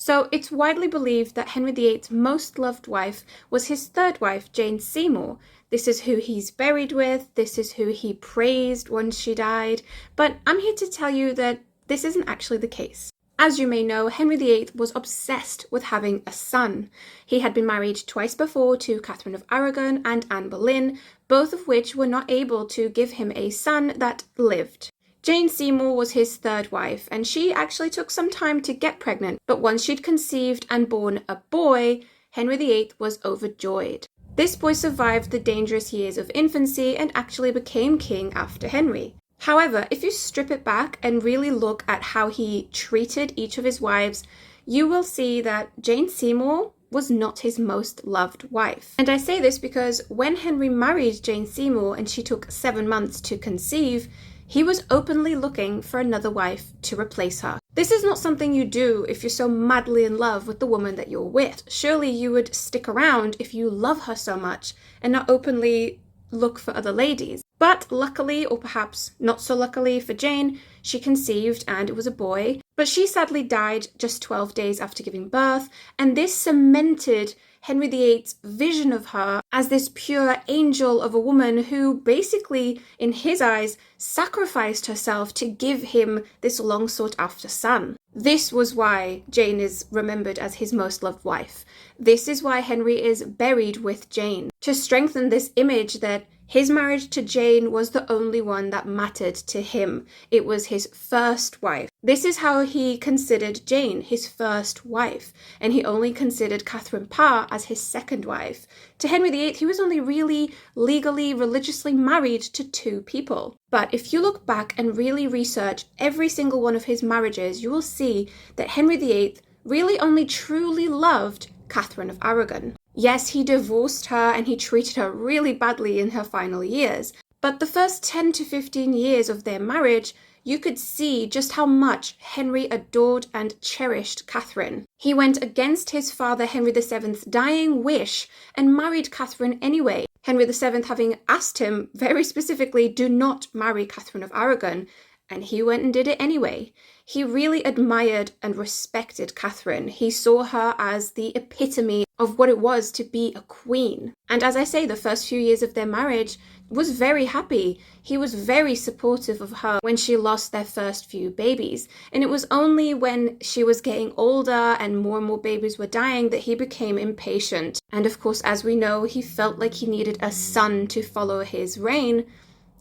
So it's widely believed that Henry VIII's most loved wife was his third wife, Jane Seymour. This is who he's buried with, this is who he praised once she died, but I'm here to tell you that this isn't actually the case. As you may know, Henry VIII was obsessed with having a son. He had been married twice before to Catherine of Aragon and Anne Boleyn, both of which were not able to give him a son that lived. Jane Seymour was his third wife, and she actually took some time to get pregnant, but once she'd conceived and born a boy, Henry VIII was overjoyed. This boy survived the dangerous years of infancy and actually became king after Henry. However, if you strip it back and really look at how he treated each of his wives, you will see that Jane Seymour was not his most loved wife. And I say this because when Henry married Jane Seymour and she took 7 months to conceive, he was openly looking for another wife to replace her. This is not something you do if you're so madly in love with the woman that you're with. Surely you would stick around if you love her so much and not openly look for other ladies. But luckily, or perhaps not so luckily for Jane, she conceived and it was a boy. But she sadly died just 12 days after giving birth, and this cemented Henry VIII's vision of her as this pure angel of a woman who basically, in his eyes, sacrificed herself to give him this long sought after son. This was why Jane is remembered as his most loved wife. This is why Henry is buried with Jane, to strengthen this image that his marriage to Jane was the only one that mattered to him. It was his first wife. This is how he considered Jane, his first wife, and he only considered Catherine Parr as his second wife. To Henry VIII, he was only really legally, religiously married to 2 people. But if you look back and really research every single one of his marriages, you will see that Henry VIII really only truly loved Catherine of Aragon. Yes, he divorced her and he treated her really badly in her final years, but the first 10 to 15 years of their marriage, you could see just how much Henry adored and cherished Catherine. He went against his father Henry VII's dying wish and married Catherine anyway. Henry VII having asked him very specifically, do not marry Catherine of Aragon, and he went and did it anyway. He really admired and respected Catherine. He saw her as the epitome of what it was to be a queen. And as I say, the first few years of their marriage was very happy. He was very supportive of her when she lost their first few babies. And it was only when she was getting older and more babies were dying that he became impatient. And of course, as we know, he felt like he needed a son to follow his reign.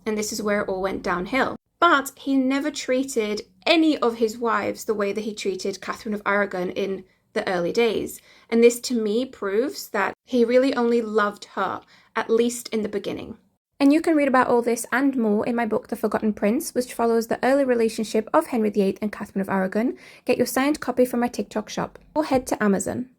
And this is where it all went downhill. But he never treated any of his wives the way that he treated Catherine of Aragon in the early days. And this to me proves that he really only loved her, at least in the beginning. And you can read about all this and more in my book, The Forgotten Prince, which follows the early relationship of Henry VIII and Catherine of Aragon. Get your signed copy from my TikTok shop or head to Amazon.